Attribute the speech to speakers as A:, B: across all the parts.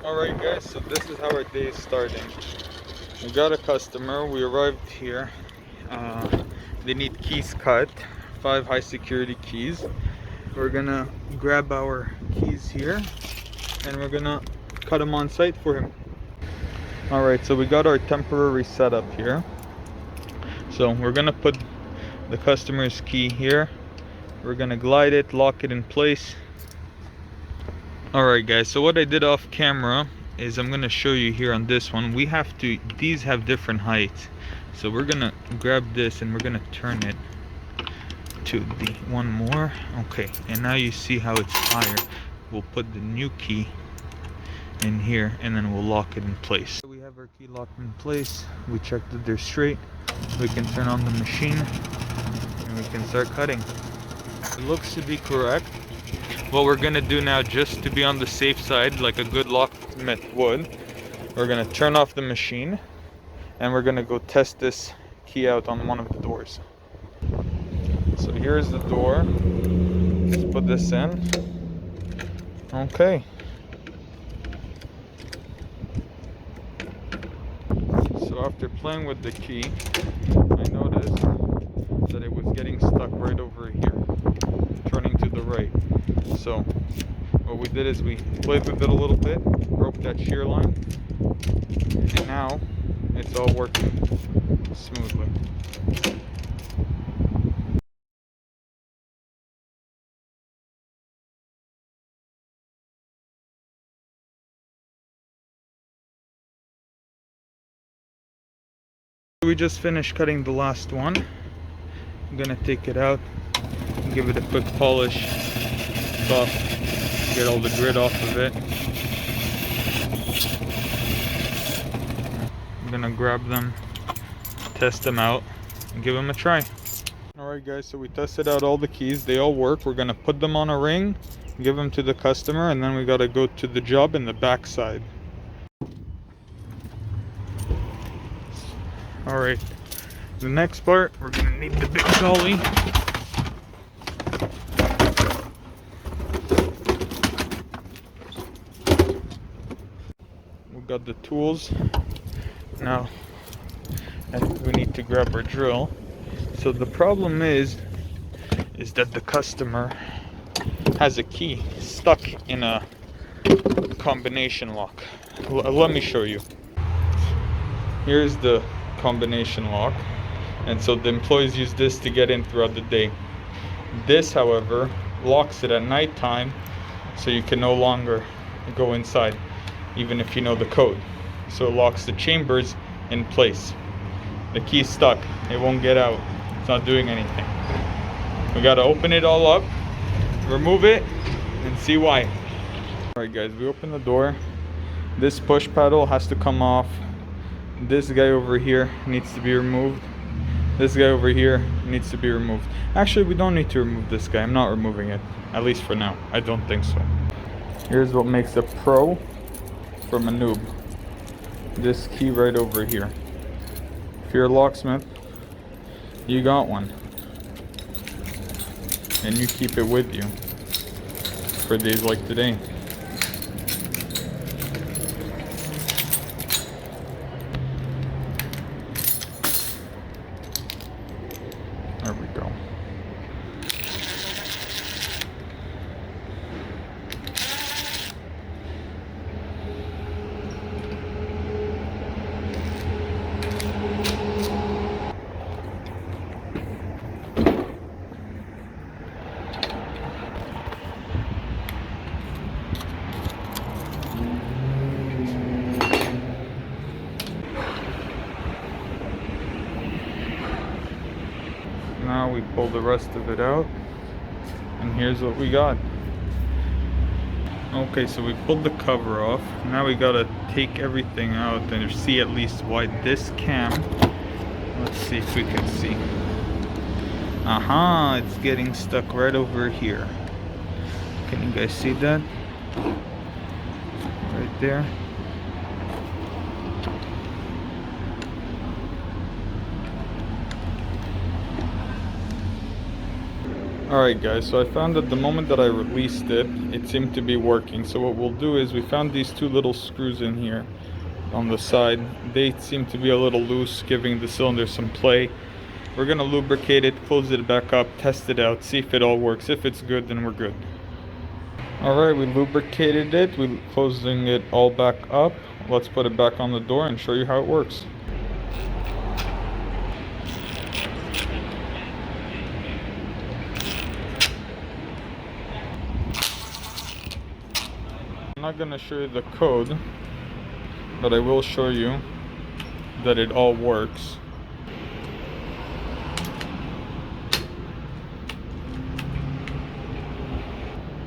A: Alright guys, so this is how our day is starting. We got a customer, we arrived here. They need keys cut, 5 high security keys. We're gonna grab our keys here and we're gonna cut them on site for him. Alright, so we got our temporary setup here. So we're gonna put the customer's key here. We're gonna glide it, lock it in place. Alright guys, so what I did off camera is I'm gonna show you here on this one. These have different heights. So we're gonna grab this and we're gonna turn it to the one more. Okay, and now you see how it's higher. We'll put the new key in here and then we'll lock it in place. We have our key locked in place. We checked that they're straight. We can turn on the machine and we can start cutting. It looks to be correct. What we're gonna do now, just to be on the safe side, like a good locksmith would, we're gonna turn off the machine and we're gonna go test this key out on one of the doors. So here's the door. Let's put this in. Okay. So after playing with the key, I noticed that it was getting stuck right over here, turning to the right. So what we did is we played with it a little bit, broke that shear line, and now it's all working smoothly. We just finished cutting the last one. I'm gonna take it out, give it a quick polish, buff, get all the grit off of it. I'm gonna grab them, test them out, and give them a try. Alright guys, so we tested out all the keys, they all work. We're gonna put them on a ring, give them to the customer, and then we gotta go to the job in the back side. Alright, the next part, we're gonna need the big dolly. We got the tools. Now, we need to grab our drill. So the problem is that the customer has a key stuck in a combination lock. Let me show you. Here's the combination lock, and so the employees use this to get in throughout the day. This, however, locks it at night time, so you can no longer go inside, even if you know the code. So it locks the chambers in place. The key's stuck, it won't get out, it's not doing anything. We gotta open it all up, remove it, and see why. Alright guys, we open the door. This push paddle has to come off. This guy over here needs to be removed. This guy over here needs to be removed. Actually, we don't need to remove this guy. I'm not removing it, at least for now. I don't think so. Here's what makes a pro from a noob. This key right over here. If you're a locksmith, you got one. And you keep it with you for days like today. There we go. Now we pull the rest of it out, and here's what we got. Okay, so we pulled the cover off. Now we gotta take everything out and see at least why this cam. Let's see if we can see. Aha, it's getting stuck right over here. Can you guys see that? Right there. Alright guys, so I found that the moment that I released it, it seemed to be working. So what we'll do is we found these two little screws in here on the side. They seem to be a little loose, giving the cylinder some play. We're going to lubricate it, close it back up, test it out, see if it all works. If it's good, then we're good. Alright, we lubricated it, we're closing it all back up. Let's put it back on the door and show you how it works. I'm not going to show you the code, but I will show you that it all works.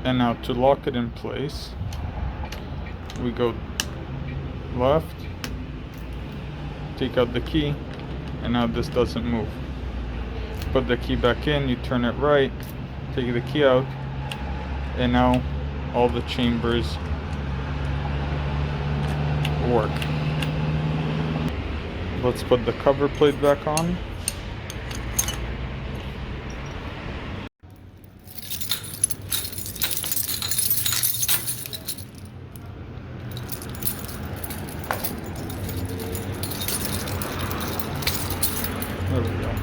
A: And now to lock it in place, we go left, take out the key, and now this doesn't move. Put the key back in, you turn it right, take the key out, and now all the chambers work. Let's put the cover plate back on. There we go.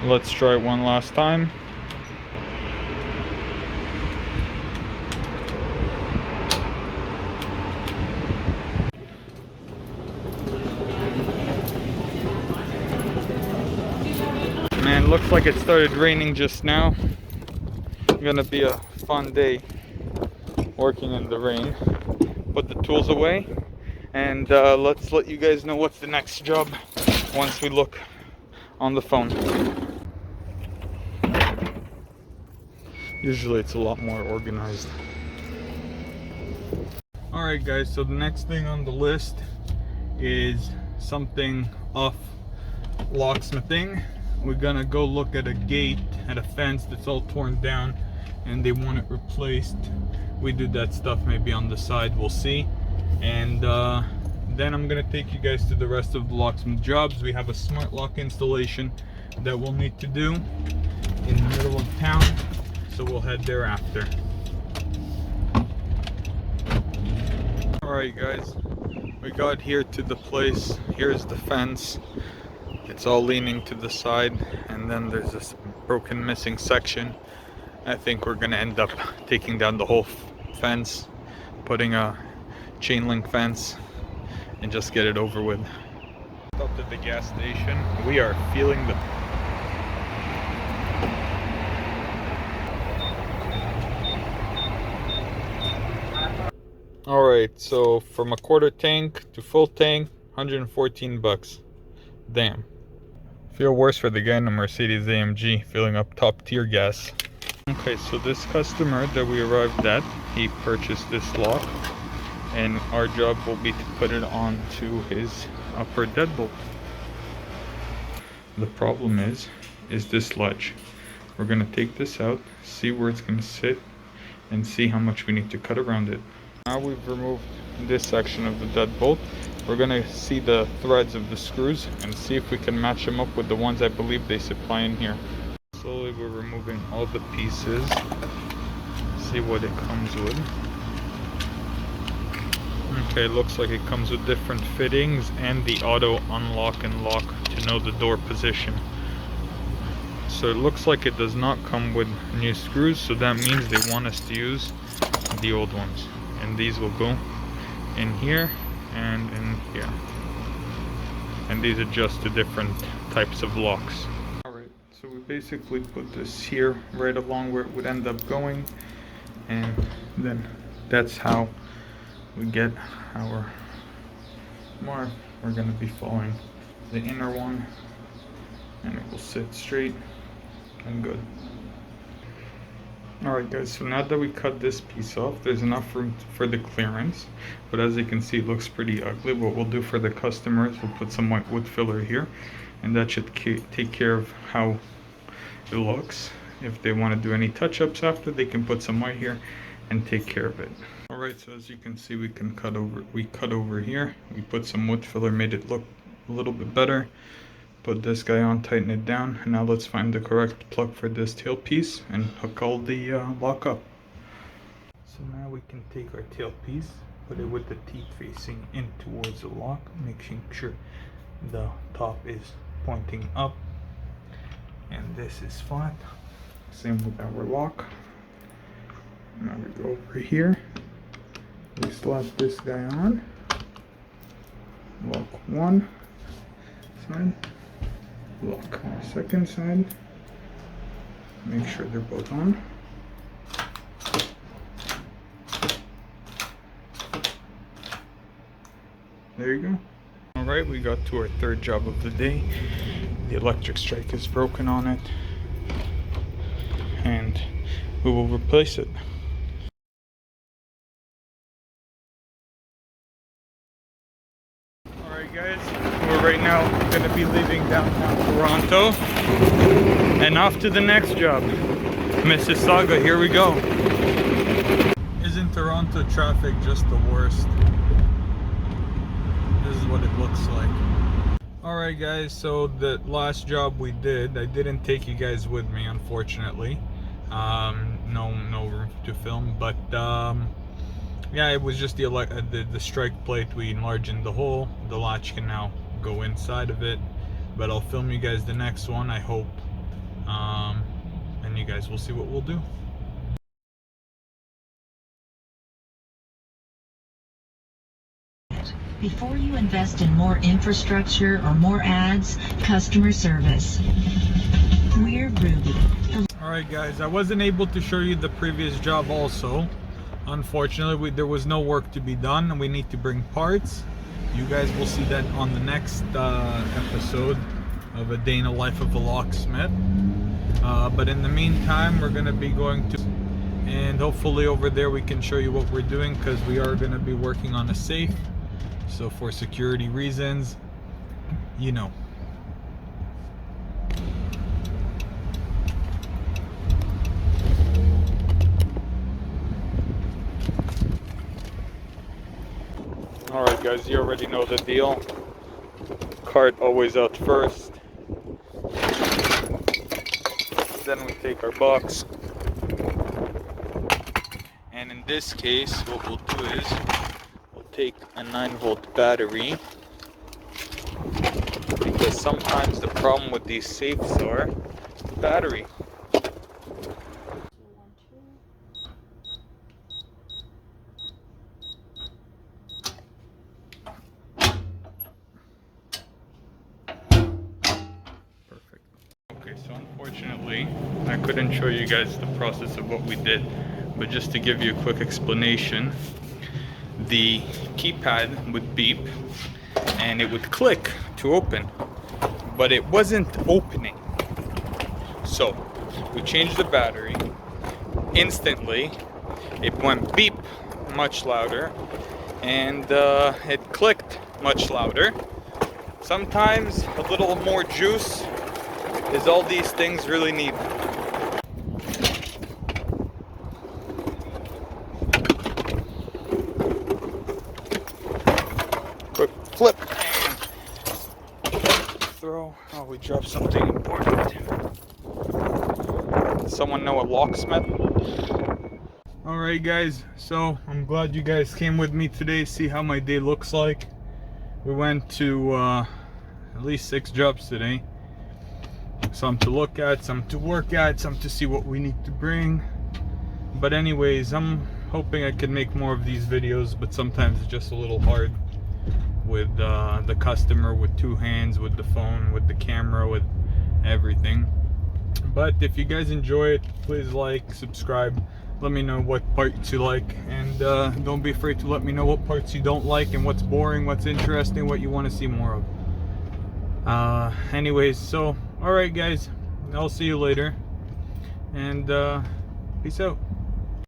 A: Let's try it one last time. Man, looks like it started raining just now. Gonna be a fun day working in the rain. Put the tools away, and let's let you guys know what's the next job once we look on the phone. Usually it's a lot more organized. Alright guys, so the next thing on the list is something off locksmithing. We're gonna go look at a gate, at a fence that's all torn down, and they want it replaced. We do that stuff maybe on the side, we'll see. And then I'm gonna take you guys to the rest of the locksmith jobs. We have a smart lock installation that we'll need to do in the middle of town, so we'll head there after. Alright guys, we got here to the place. Here's the fence. It's all leaning to the side, and then there's this broken missing section. I think we're gonna end up taking down the whole fence, putting a chain link fence, and just get it over with. Stopped at the gas station. We are feeling the Alright, so from a quarter tank to full tank, 114 bucks. Damn. Feel worse for the guy in the Mercedes AMG filling up top tier gas. Okay, so this customer that we arrived at, he purchased this lock, and our job will be to put it onto his upper deadbolt. The problem is this ledge. We're gonna take this out, see where it's gonna sit, and see how much we need to cut around it. Now we've removed this section of the deadbolt. We're gonna see the threads of the screws and see if we can match them up with the ones I believe they supply in here. Slowly we're removing all the pieces. See what it comes with. Okay, looks like it comes with different fittings and the auto unlock and lock to know the door position. So it looks like it does not come with new screws, so that means they want us to use the old ones. And these will go in here and in here, and these adjust to different types of locks. Alright, so we basically put this here right along where it would end up going, and then that's how we get our mark. We're going to be following the inner one, and it will sit straight and good. Alright guys, so now that we cut this piece off, there's enough room for the clearance, but as you can see it looks pretty ugly. What we'll do for the customers, we'll put some white wood filler here, and that should take care of how it looks. If they want to do any touch-ups after, they can put some white here and take care of it. Alright, so as you can see we cut over here, we put some wood filler, made it look a little bit better. Put this guy on, tighten it down, and now let's find the correct plug for this tailpiece and hook all the lock up. So now we can take our tailpiece, put it with the teeth facing in towards the lock, making sure the top is pointing up and this is flat. Same with our lock. Now we go over here, we slap this guy on, lock one side, lock second side, make sure they're both on. There you go. Alright, we got to our third job of the day. The electric strike is broken on it, and we will replace it. Alright guys, we're right now going to be leaving downtown Toronto and off to the next job. Mississauga, here we go. Isn't Toronto traffic just the worst? This is what it looks like. Alright guys, so the last job we did, I didn't take you guys with me unfortunately. No room to film, but yeah, it was just the strike plate. We enlarged the hole. The latch can now go inside of it, but I'll film you guys the next one, I hope, and you guys will see what we'll do.
B: Before you invest in more infrastructure or more ads, customer service. We're Ruby.
A: Alright guys, I wasn't able to show you the previous job also. Unfortunately, there was no work to be done and we need to bring parts. You guys will see that on the next episode of A Day in the Life of a Locksmith. But in the meantime, we're going to be going to... And hopefully over there we can show you what we're doing, because we are going to be working on a safe. So for security reasons, you know. Alright guys, you already know the deal. Cart always out first. Then we take our box. And in this case, what we'll do is we'll take a 9-volt battery, because sometimes the problem with these safes are the battery. Perfect. Okay, so unfortunately I couldn't show you guys the process of what we did, but just to give you a quick explanation, the keypad would beep and it would click to open, but it wasn't opening. So we changed the battery. Instantly it went beep much louder, and it clicked much louder. Sometimes a little more juice is all these things really need. Quick flip and throw. Oh, we dropped something important. Does someone know a locksmith? Alright guys, so I'm glad you guys came with me today, see how my day looks like. We went to at least 6 jobs today. Some to look at, some to work at, some to see what we need to bring. But anyways, I'm hoping I can make more of these videos, but sometimes it's just a little hard with the customer, with 2 hands, with the phone, with the camera, with everything. But if you guys enjoy it, please like, subscribe, let me know what parts you like, and don't be afraid to let me know what parts you don't like and what's boring, what's interesting, what you want to see more of. Anyways, so alright guys, I'll see you later, and peace out.